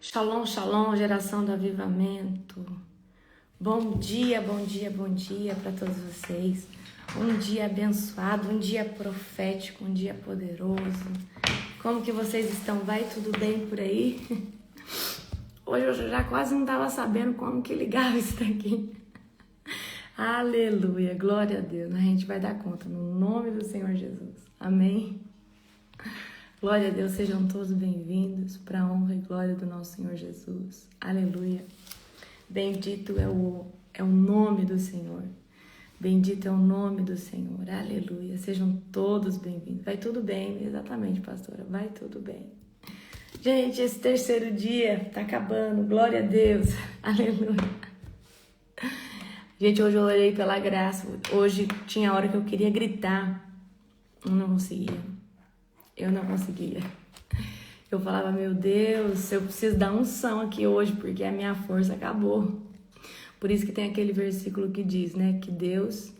Shalom, shalom, geração do avivamento. Bom dia, bom dia, bom dia para todos vocês. Um dia abençoado, um dia profético, um dia poderoso. Como que vocês estão? Vai tudo bem por aí? Hoje eu já quase não estava sabendo como que ligava isso daqui. Aleluia, glória a Deus. A gente vai dar conta, no nome do Senhor Jesus. Amém? Glória a Deus, sejam todos bem-vindos para a honra e glória do nosso Senhor Jesus. Aleluia. Bendito é o nome do Senhor. Bendito é o nome do Senhor. Aleluia. Sejam todos bem-vindos. Vai tudo bem, exatamente, pastora. Vai tudo bem. Gente, esse terceiro dia tá acabando. Glória a Deus. Aleluia. Gente, hoje eu orei pela graça. Hoje tinha hora que eu queria gritar. Eu não conseguia. Eu falava, meu Deus, eu preciso dar unção aqui hoje, porque a minha força acabou. Por isso que tem aquele versículo que diz, né, que Deus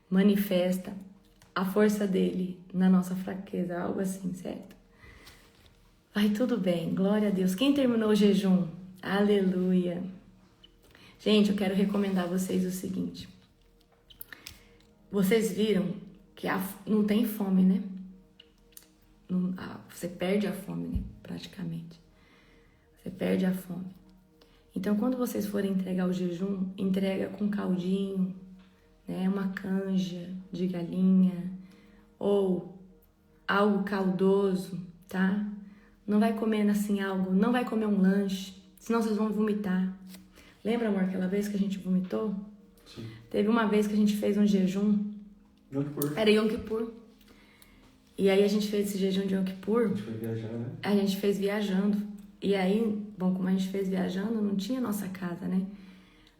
manifesta a força dele na nossa fraqueza, algo assim, certo? Vai tudo bem, glória a Deus. Quem terminou o jejum? Aleluia. Gente, eu quero recomendar a vocês o seguinte. Vocês viram que não tem fome, né? Você perde a fome, né? Praticamente. Você perde a fome. Então, quando vocês forem entregar o jejum, entrega com caldinho, né? Uma canja de galinha ou algo caldoso, tá? Não vai comer assim algo, não vai comer um lanche, senão vocês vão vomitar. Lembra, amor, aquela vez que a gente vomitou? Sim. Teve uma vez que a gente fez um jejum. Yom Kippur. Era Yom Kippur. E aí a gente fez esse jejum de Yom Kippur. A gente foi viajar, né? A gente fez viajando. E aí, bom, como a gente fez viajando, não tinha nossa casa, né?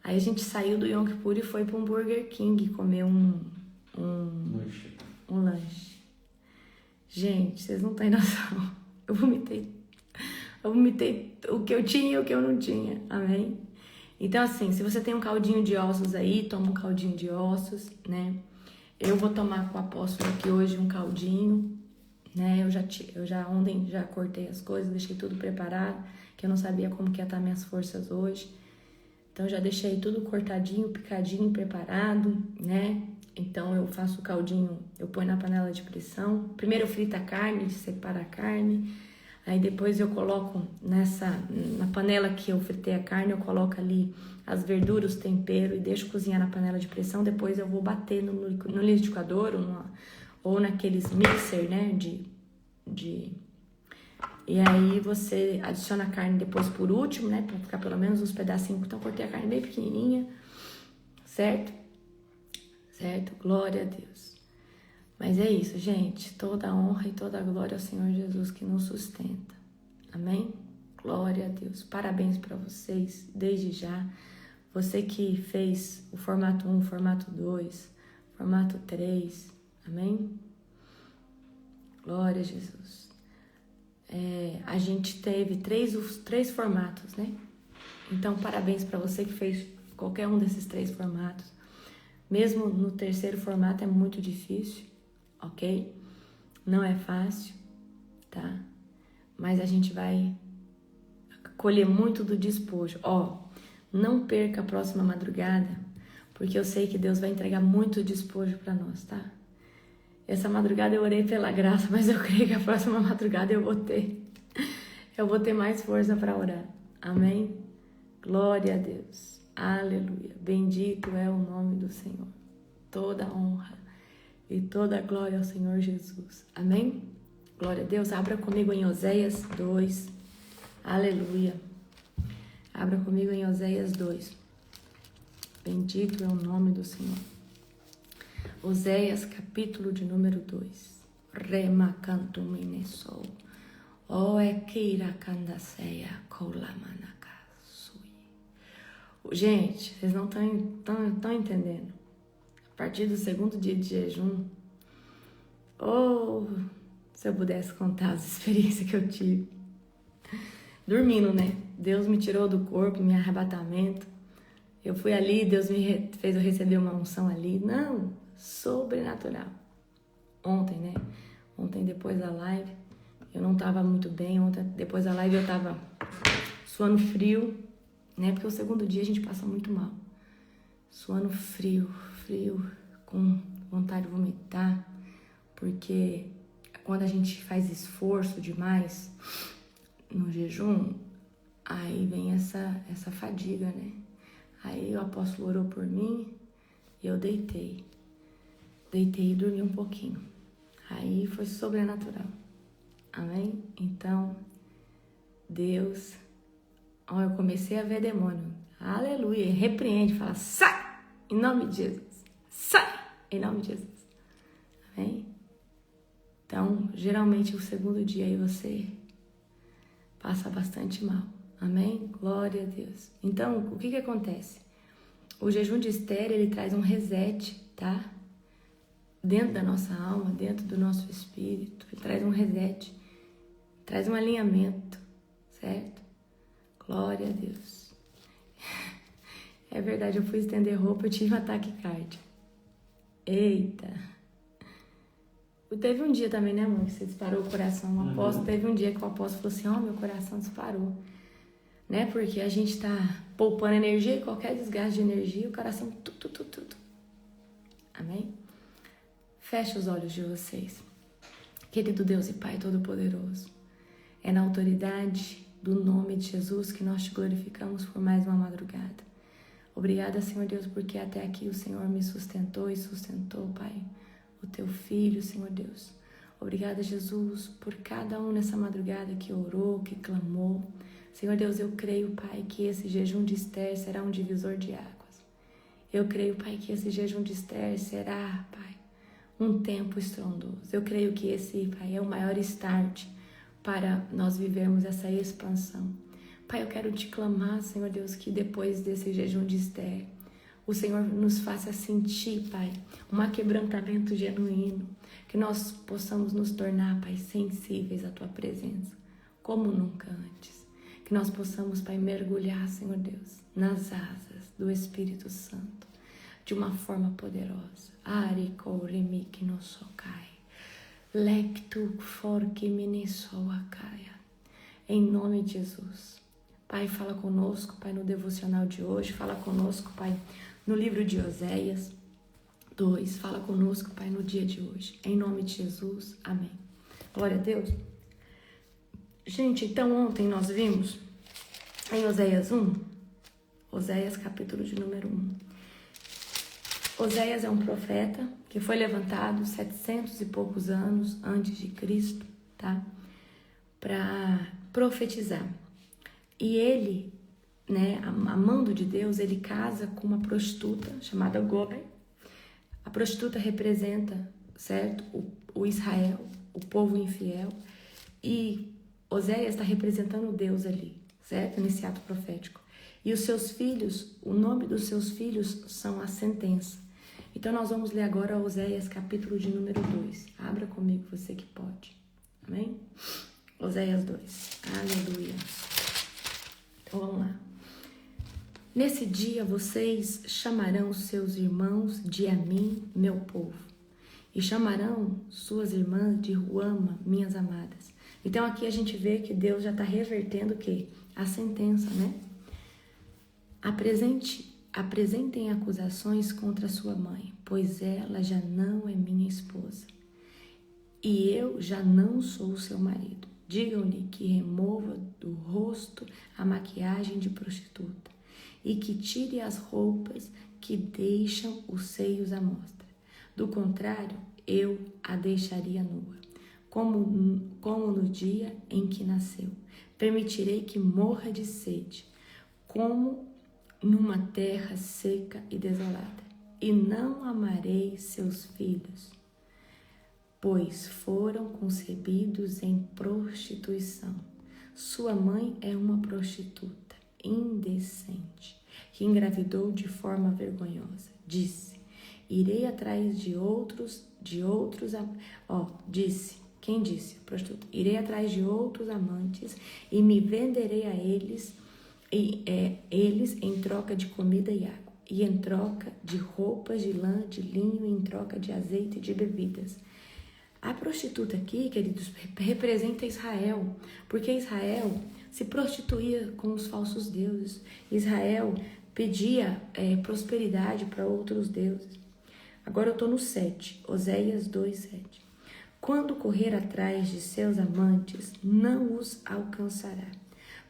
Aí a gente saiu do Yom Kippur e foi para um Burger King comer um lanche. Gente, vocês não têm noção. Eu vomitei o que eu tinha e o que eu não tinha. Amém? Então, assim, se você tem um caldinho de ossos aí, toma um caldinho de ossos, né? Eu vou tomar com o apóstolo aqui hoje um caldinho, né? Eu já ontem já cortei as coisas, deixei tudo preparado, que eu não sabia como que ia estar minhas forças hoje. Então já deixei tudo cortadinho, picadinho, preparado, né? Então eu faço o caldinho, eu ponho na panela de pressão. Primeiro eu frito a carne, separo a carne. Aí depois eu coloco na panela que eu fritei a carne, eu coloco ali as verduras, o tempero e deixo cozinhar na panela de pressão. Depois eu vou bater no liquidificador ou naqueles mixer, né, E aí você adiciona a carne depois por último, né, pra ficar pelo menos uns pedacinhos. Então cortei a carne bem pequenininha, certo? Certo? Glória a Deus. Mas é isso, gente. Toda a honra e toda a glória ao Senhor Jesus que nos sustenta. Amém? Glória a Deus. Parabéns para vocês, desde já. Você que fez o formato 1, formato 2, formato 3. Amém? Glória a Jesus. A gente teve os três formatos, né? Então, parabéns para você que fez qualquer um desses três formatos. Mesmo no terceiro formato é muito difícil. Ok? Não é fácil, tá? Mas a gente vai colher muito do despojo. Não perca a próxima madrugada, porque eu sei que Deus vai entregar muito despojo para nós, tá? Essa madrugada eu orei pela graça, mas eu creio que a próxima madrugada eu vou ter mais força para orar. Amém? Glória a Deus. Aleluia. Bendito é o nome do Senhor. Toda honra e toda a glória ao Senhor Jesus. Amém? Glória a Deus. Abra comigo em Oséias 2. Aleluia. Abra comigo em Oséias 2. Bendito é o nome do Senhor. Oséias, capítulo de número 2. Rema canto minesou. Oekira candaceia colamanacasui. Gente, vocês não estão entendendo. A partir do segundo dia de jejum, se eu pudesse contar as experiências que eu tive. Dormindo, né? Deus me tirou do corpo, meu arrebatamento. Eu fui ali, Deus me fez eu receber uma unção ali. Não, sobrenatural. Ontem, né? Ontem depois da live, eu não tava muito bem. Ontem, depois da live, eu tava suando frio, né? Porque o segundo dia a gente passa muito mal. Suando frio, com vontade de vomitar, porque quando a gente faz esforço demais no jejum, aí vem essa fadiga, né? Aí o apóstolo orou por mim e eu deitei e dormi um pouquinho. Aí foi sobrenatural, amém? Então, Deus, eu comecei a ver demônio, aleluia, repreende, fala, sai, em nome de Jesus, sai, em nome de Jesus, amém? Então, geralmente o segundo dia aí você passa bastante mal, amém? Glória a Deus. Então, o que acontece? O jejum de Esther, ele traz um reset, tá? Dentro da nossa alma, dentro do nosso espírito, ele traz um reset, traz um alinhamento, certo? Glória a Deus. É verdade, eu fui estender roupa, eu tive um ataque cardíaco. Eita! Teve um dia também, né, amor, que você disparou o coração. O apóstolo, teve um dia que o apóstolo falou assim, meu coração disparou. Né? Porque a gente tá poupando energia e qualquer desgaste de energia, o coração tudo. Amém? Feche os olhos de vocês. Querido Deus e Pai Todo-Poderoso, é na autoridade do nome de Jesus que nós te glorificamos por mais uma madrugada. Obrigada, Senhor Deus, porque até aqui o Senhor me sustentou e sustentou, Pai, o teu filho, Senhor Deus. Obrigada, Jesus, por cada um nessa madrugada que orou, que clamou. Senhor Deus, eu creio, Pai, que esse jejum de Esther será um divisor de águas. Eu creio, Pai, que esse jejum de Esther será, Pai, um tempo estrondoso. Eu creio que esse, Pai, é o maior start para nós vivermos essa expansão. Pai, eu quero te clamar, Senhor Deus, que depois desse jejum de Esther, o Senhor nos faça sentir, Pai, um quebrantamento genuíno, que nós possamos nos tornar, Pai, sensíveis à Tua presença, como nunca antes. Que nós possamos, Pai, mergulhar, Senhor Deus, nas asas do Espírito Santo, de uma forma poderosa. Arikoremik no sokai, lectu forque minissoakaia. Em nome de Jesus. Pai, fala conosco, Pai, no devocional de hoje. Fala conosco, Pai, no livro de Oséias 2. Fala conosco, Pai, no dia de hoje. Em nome de Jesus. Amém. Glória a Deus. Gente, então ontem nós vimos em Oséias 1, Oséias capítulo de número 1. Oséias é um profeta que foi levantado 700 e poucos anos antes de Cristo, tá? Para profetizar. E ele, né, amando de Deus, ele casa com uma prostituta chamada Gomer. A prostituta representa, certo, o Israel, o povo infiel. E Oséias está representando Deus ali, certo, nesse ato profético. E os seus filhos, o nome dos seus filhos são a sentença. Então nós vamos ler agora Oséias capítulo de número 2. Abra comigo, você que pode. Amém? Oséias 2. Aleluia. Então vamos lá. Nesse dia vocês chamarão seus irmãos de Amim, meu povo, e chamarão suas irmãs de Ruama, minhas amadas. Então aqui a gente vê que Deus já está revertendo o quê? A sentença, né? Apresentem acusações contra sua mãe, pois ela já não é minha esposa, e eu já não sou seu marido. Digam-lhe que remova do rosto a maquiagem de prostituta e que tire as roupas que deixam os seios à mostra. Do contrário, eu a deixaria nua, como no dia em que nasceu. Permitirei que morra de sede, como numa terra seca e desolada. E não amarei seus filhos, pois foram concebidos em prostituição. Sua mãe é uma prostituta indecente, que engravidou de forma vergonhosa. Disse, irei atrás de outros, disse, quem disse? Prostituta. Irei atrás de outros amantes e me venderei a eles, eles em troca de comida e água, e em troca de roupas de lã, de linho, e em troca de azeite e de bebidas. A prostituta aqui, queridos, representa Israel, porque Israel se prostituía com os falsos deuses. Israel pedia prosperidade para outros deuses. Agora eu estou no 7, Oséias 2:7. Quando correr atrás de seus amantes, não os alcançará.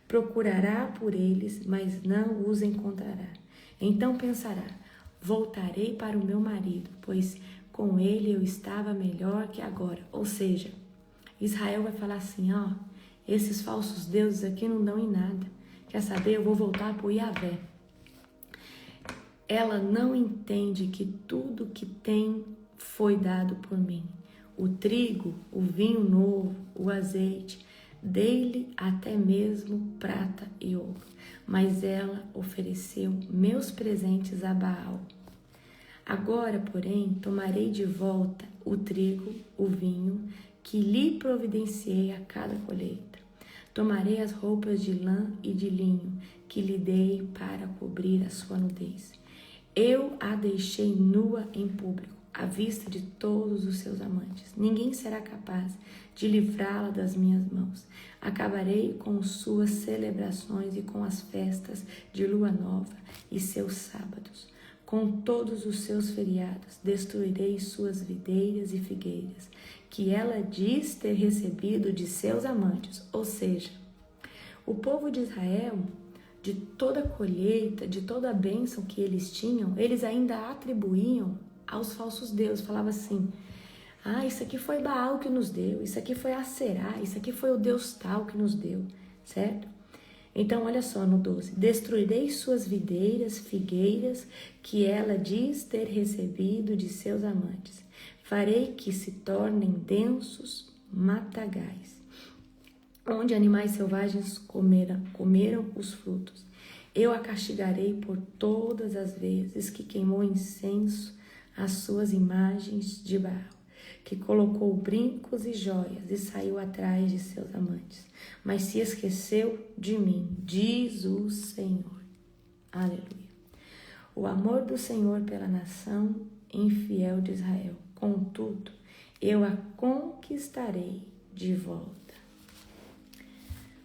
Procurará por eles, mas não os encontrará. Então pensará: voltarei para o meu marido, pois com ele eu estava melhor que agora. Ou seja, Israel vai falar assim: ó, esses falsos deuses aqui não dão em nada. Quer saber? Eu vou voltar para o Yahvé. Ela não entende que tudo que tem foi dado por mim. O trigo, o vinho novo, o azeite, dei-lhe até mesmo prata e ouro. Mas ela ofereceu meus presentes a Baal. Agora, porém, tomarei de volta o trigo, o vinho, que lhe providenciei a cada colheita. Tomarei as roupas de lã e de linho, que lhe dei para cobrir a sua nudez. Eu a deixei nua em público, à vista de todos os seus amantes. Ninguém será capaz de livrá-la das minhas mãos. Acabarei com suas celebrações e com as festas de lua nova e seus sábados. Com todos os seus feriados, destruirei suas videiras e figueiras, que ela diz ter recebido de seus amantes. Ou seja, o povo de Israel, de toda a colheita, de toda a bênção que eles tinham, eles ainda atribuíam aos falsos deuses. Falava assim: ah, isso aqui foi Baal que nos deu, isso aqui foi Aserá, isso aqui foi o Deus tal que nos deu, certo? Então, olha só no 12. Destruirei suas videiras, figueiras, que ela diz ter recebido de seus amantes. Farei que se tornem densos matagais, onde animais selvagens comeram os frutos. Eu a castigarei por todas as vezes que queimou incenso às suas imagens de Baal, que colocou brincos e joias e saiu atrás de seus amantes, mas se esqueceu de mim, diz o Senhor. Aleluia. O amor do Senhor pela nação infiel de Israel. Contudo, eu a conquistarei de volta.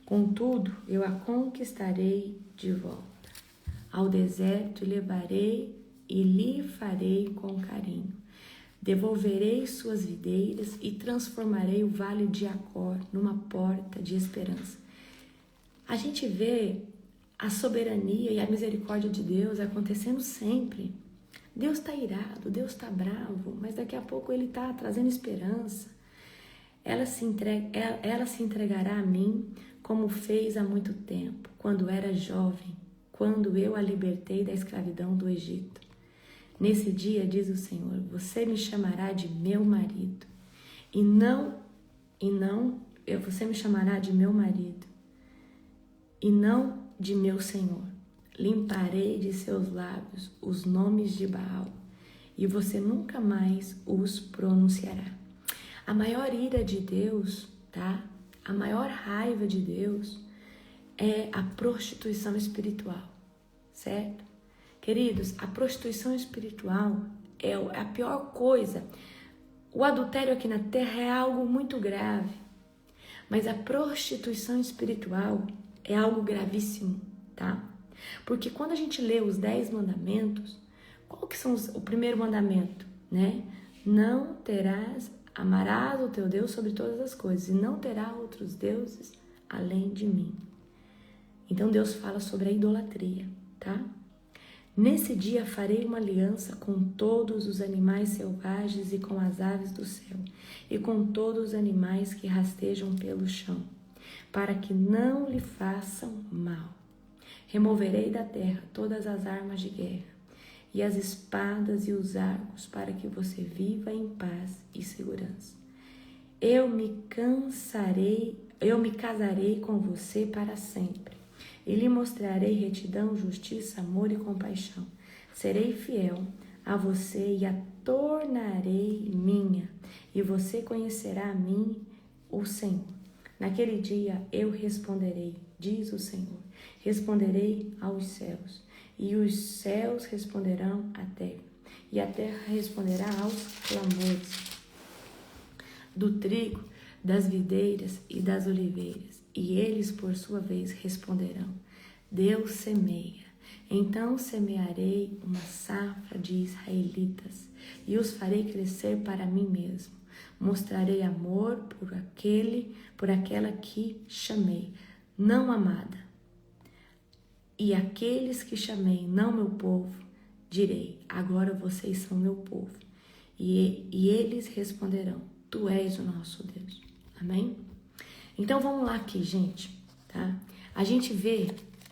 Contudo, eu a conquistarei de volta. Ao deserto levarei e lhe farei com carinho. Devolverei suas videiras e transformarei o vale de Acor numa porta de esperança. A gente vê a soberania e a misericórdia de Deus acontecendo sempre. Deus está irado, Deus está bravo, mas daqui a pouco Ele está trazendo esperança. Ela se entregará a mim como fez há muito tempo, quando era jovem, quando eu a libertei da escravidão do Egito. Nesse dia, diz o Senhor, você me chamará de meu marido, você me chamará de meu marido, e não de meu Senhor. Limparei de seus lábios os nomes de Baal, e você nunca mais os pronunciará. A maior ira de Deus, tá? A maior raiva de Deus é a prostituição espiritual, certo? Queridos, a prostituição espiritual é a pior coisa. O adultério aqui na terra é algo muito grave, mas a prostituição espiritual é algo gravíssimo, tá? Porque quando a gente lê os 10 mandamentos, qual que são o primeiro mandamento, né? Não terás, amarás o teu Deus sobre todas as coisas e não terá outros deuses além de mim. Então Deus fala sobre a idolatria, tá? Nesse dia farei uma aliança com todos os animais selvagens e com as aves do céu, e com todos os animais que rastejam pelo chão, para que não lhe façam mal. Removerei da terra todas as armas de guerra, e as espadas e os arcos, para que você viva em paz e segurança. Eu me casarei com você para sempre. E lhe mostrarei retidão, justiça, amor e compaixão. Serei fiel a você e a tornarei minha, e você conhecerá a mim, o Senhor. Naquele dia eu responderei, diz o Senhor, responderei aos céus, e os céus responderão à terra, e a terra responderá aos clamores do trigo, das videiras e das oliveiras, E eles, por sua vez, responderão: Deus semeia. Então semearei uma safra de israelitas e os farei crescer para mim mesmo. Mostrarei amor por aquela que chamei, não amada. E aqueles que chamei, não meu povo, direi: agora vocês são meu povo. E eles responderão: tu és o nosso Deus. Amém? Então vamos lá aqui, gente, tá? A gente vê,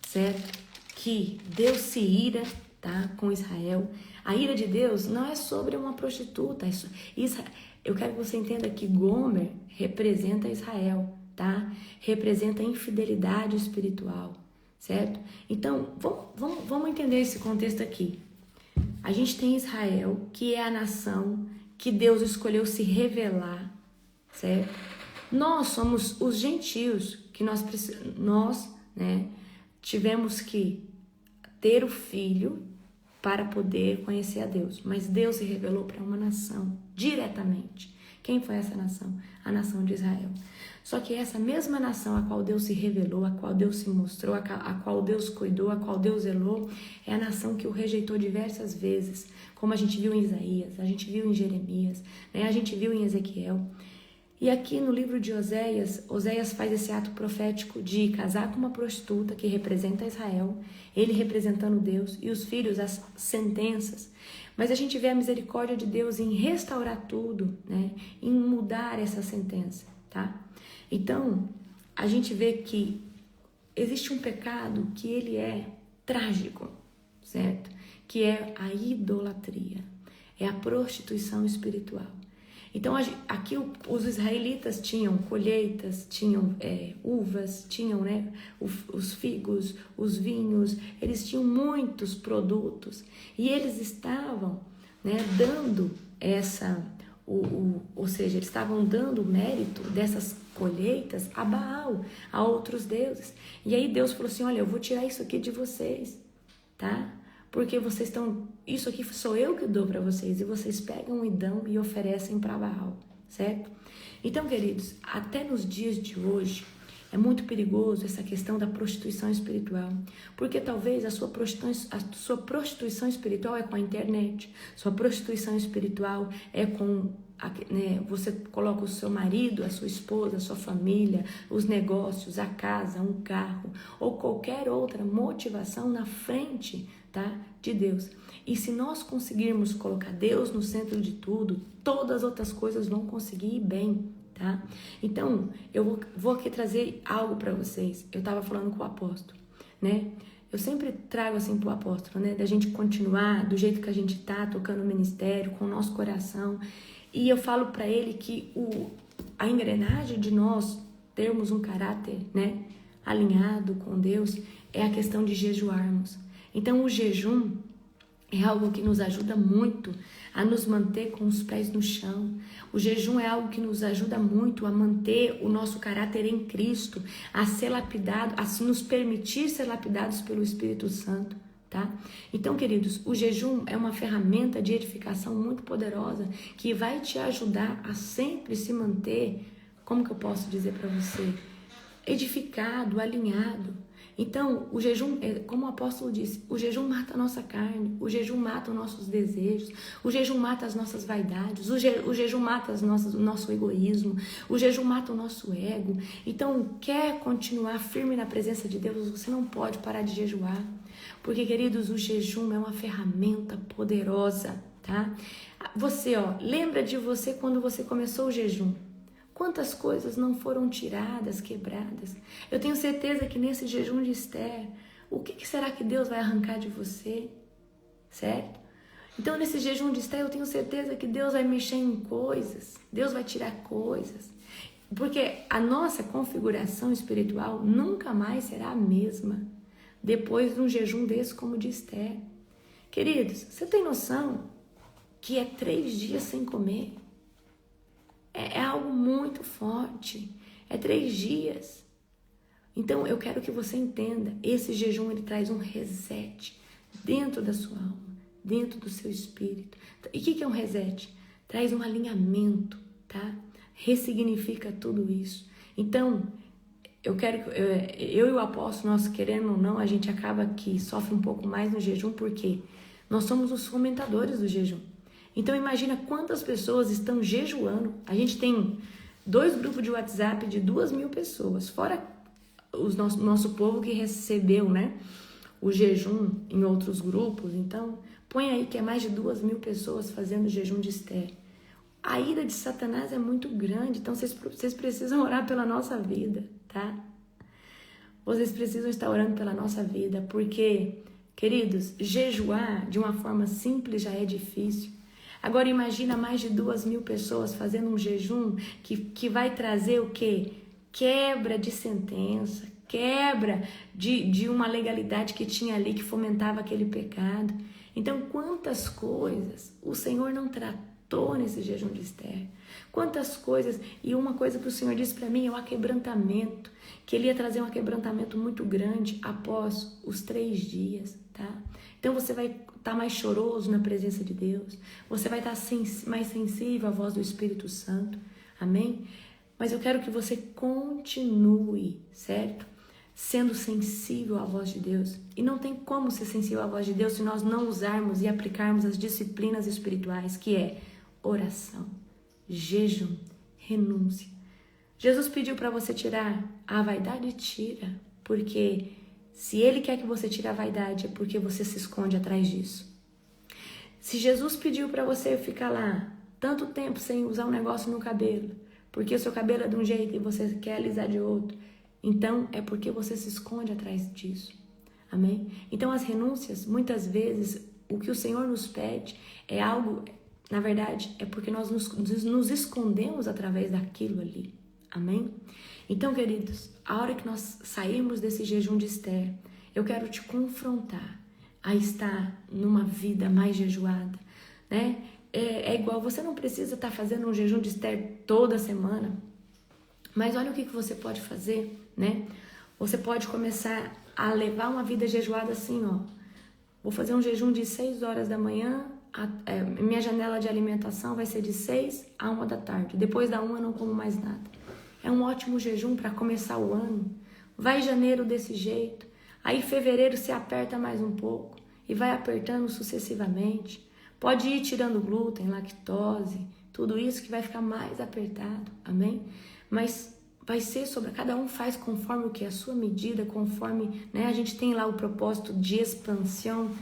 certo, que Deus se ira, tá, com Israel. A ira de Deus não é sobre uma prostituta. Eu quero que você entenda que Gomer representa Israel, tá? Representa a infidelidade espiritual, certo? Então, vamos entender esse contexto aqui. A gente tem Israel, que é a nação que Deus escolheu se revelar, certo? Nós somos os gentios, que nós, né, tivemos que ter o filho para poder conhecer a Deus. Mas Deus se revelou para uma nação, diretamente. Quem foi essa nação? A nação de Israel. Só que essa mesma nação a qual Deus se revelou, a qual Deus se mostrou, a qual Deus cuidou, a qual Deus zelou, é a nação que o rejeitou diversas vezes, como a gente viu em Isaías, a gente viu em Jeremias, né? A gente viu em Ezequiel. E aqui no livro de Oséias faz esse ato profético de casar com uma prostituta que representa Israel, ele representando Deus, e os filhos as sentenças. Mas a gente vê a misericórdia de Deus em restaurar tudo, né? Em mudar essa sentença, tá? Então, a gente vê que existe um pecado que ele é trágico, certo? Que é a idolatria, é a prostituição espiritual. Então, aqui os israelitas tinham colheitas, tinham uvas, tinham, né, os figos, os vinhos, eles tinham muitos produtos e eles estavam, né, dando ou seja, eles estavam dando mérito dessas colheitas a Baal, a outros deuses. E aí Deus falou assim: olha, eu vou tirar isso aqui de vocês, tá? Porque vocês estão, isso aqui sou eu que dou para vocês, e vocês pegam e dão e oferecem para Baal, certo? Então, queridos, até nos dias de hoje, é muito perigoso essa questão da prostituição espiritual, porque talvez a sua prostituição espiritual é com a internet, sua prostituição espiritual é com, né, você coloca o seu marido, a sua esposa, a sua família, os negócios, a casa, um carro, ou qualquer outra motivação na frente, tá, de Deus. E se nós conseguirmos colocar Deus no centro de tudo, todas as outras coisas vão conseguir ir bem, tá? Então, eu vou aqui trazer algo para vocês. Eu estava falando com o apóstolo, né? Eu sempre trago assim pro apóstolo, né? Da gente continuar do jeito que a gente tá, tocando o ministério, com o nosso coração. E eu falo para ele que a engrenagem de nós termos um caráter, né, alinhado com Deus, é a questão de jejuarmos. Então, o jejum é algo que nos ajuda muito a nos manter com os pés no chão. O jejum é algo que nos ajuda muito a manter o nosso caráter em Cristo, a ser lapidado, a nos permitir ser lapidados pelo Espírito Santo, tá? Então, queridos, o jejum é uma ferramenta de edificação muito poderosa que vai te ajudar a sempre se manter, como que eu posso dizer para você? Edificado, alinhado. Então, o jejum, como o apóstolo disse, o jejum mata a nossa carne, o jejum mata os nossos desejos, o jejum mata as nossas vaidades, o jejum mata o nosso egoísmo, o jejum mata o nosso ego. Então, quer continuar firme na presença de Deus, você não pode parar de jejuar. Porque, queridos, o jejum é uma ferramenta poderosa, tá? Você, lembra de você quando você começou o jejum. Quantas coisas não foram tiradas, quebradas? Eu tenho certeza que nesse jejum de Esther, o que será que Deus vai arrancar de você? Certo? Então, nesse jejum de Esther, eu tenho certeza que Deus vai mexer em coisas. Deus vai tirar coisas. Porque a nossa configuração espiritual nunca mais será a mesma depois de um jejum desse como o de Esther. Queridos, você tem noção que é 3 dias sem comer? É algo muito forte. É 3 dias. Então, eu quero que você entenda. Esse jejum, ele traz um reset dentro da sua alma, dentro do seu espírito. E o que é um reset? Traz um alinhamento, tá? Ressignifica tudo isso. Então, eu e o apóstolo, nós querendo ou não, a gente acaba que sofre um pouco mais no jejum, porque nós somos os fomentadores do jejum. Então imagina quantas pessoas estão jejuando. A gente tem 2 grupos de WhatsApp de 2.000 pessoas, fora o nosso povo que recebeu, né, o jejum em outros grupos. Então põe aí que é mais de 2.000 pessoas fazendo jejum de Esther. A ira de Satanás é muito grande, então vocês precisam orar pela nossa vida, tá? Vocês precisam estar orando pela nossa vida, porque, queridos, jejuar de uma forma simples já é difícil. Agora imagina mais de 2.000 pessoas fazendo um jejum que vai trazer o quê? Quebra de sentença, quebra de uma legalidade que tinha ali que fomentava aquele pecado. Então, quantas coisas o Senhor não tratou nesse jejum de Esther? Quantas coisas, e uma coisa que o Senhor disse para mim é o aquebrantamento, que Ele ia trazer um aquebrantamento muito grande após os 3 dias, tá? Então você vai estar mais choroso na presença de Deus, você vai estar mais sensível à voz do Espírito Santo, amém? Mas eu quero que você continue, certo? Sendo sensível à voz de Deus. E não tem como ser sensível à voz de Deus se nós não usarmos e aplicarmos as disciplinas espirituais, que é oração, jejum, renúncia. Jesus pediu para você tirar a vaidade, tira, porque se Ele quer que você tire a vaidade é porque você se esconde atrás disso. Se Jesus pediu para você ficar lá tanto tempo sem usar um negócio no cabelo, porque o seu cabelo é de um jeito e você quer alisar de outro, então é porque você se esconde atrás disso, amém? Então as renúncias, muitas vezes, o que o Senhor nos pede é algo, na verdade, é porque nós nos escondemos através daquilo ali, amém? Então, queridos, a hora que nós sairmos desse jejum de Esther, eu quero te confrontar a estar numa vida mais jejuada, né? É igual, você não precisa estar fazendo um jejum de Esther toda semana, mas olha o que você pode fazer, né? Você pode começar a levar uma vida jejuada assim, ó. Vou fazer um jejum de 6 horas da manhã, minha janela de alimentação vai ser de 6 a 1 da tarde. Depois da 1 eu não como mais nada. É um ótimo jejum para começar o ano. Vai janeiro desse jeito. Aí fevereiro se aperta mais um pouco e vai apertando sucessivamente. Pode ir tirando glúten, lactose, tudo isso que vai ficar mais apertado, amém? Mas vai ser sobre, cada um faz conforme o que é a sua medida, conforme, né? A gente tem lá o propósito de expansão.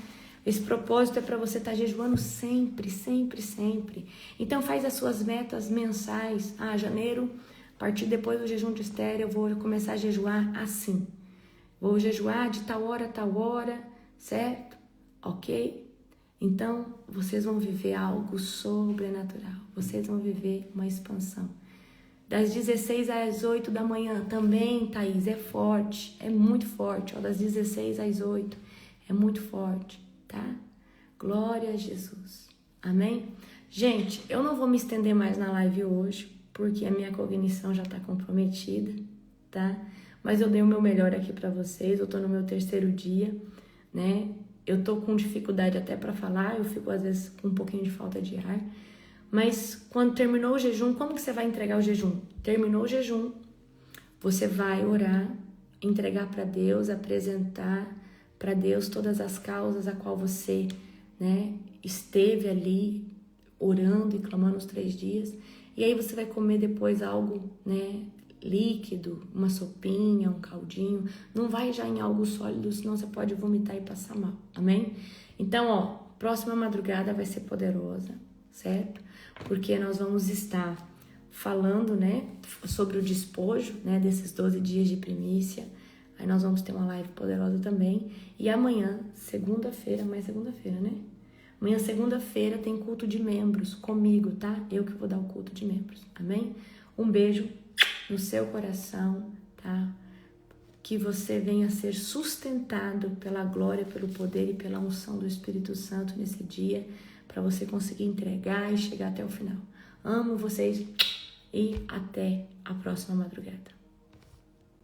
Esse propósito é para você estar jejuando sempre, sempre, sempre. Então faz as suas metas mensais. Janeiro, a partir depois do jejum de Esther, eu vou começar a jejuar assim. Vou jejuar de tal hora, certo? Ok? Então, vocês vão viver algo sobrenatural. Vocês vão viver uma expansão. Das 16 às 8 da manhã também, Thaís, é forte. É muito forte. Ó, das 16 às 8 é muito forte, tá? Glória a Jesus. Amém? Gente, eu não vou me estender mais na live hoje, porque a minha cognição já está comprometida, tá? Mas eu dei o meu melhor aqui para vocês. Eu tô no meu 3º dia, né? Eu tô com dificuldade até para falar, eu fico às vezes com um pouquinho de falta de ar. Mas quando terminou o jejum, como que você vai entregar o jejum? Terminou o jejum, você vai orar, entregar para Deus, apresentar para Deus todas as causas a qual você, né, esteve ali orando e clamando os 3 dias. E aí você vai comer depois algo, né, líquido, uma sopinha, um caldinho. Não vai já em algo sólido, senão você pode vomitar e passar mal, amém? Então, ó, próxima madrugada vai ser poderosa, certo? Porque nós vamos estar falando, né, sobre o despojo, né, desses 12 dias de primícia. Aí nós vamos ter uma live poderosa também. E amanhã, segunda-feira, né? Amanhã, segunda-feira, tem culto de membros comigo, tá? Eu que vou dar o culto de membros, amém? Um beijo no seu coração, tá? Que você venha ser sustentado pela glória, pelo poder e pela unção do Espírito Santo nesse dia, para você conseguir entregar e chegar até o final. Amo vocês e até a próxima madrugada.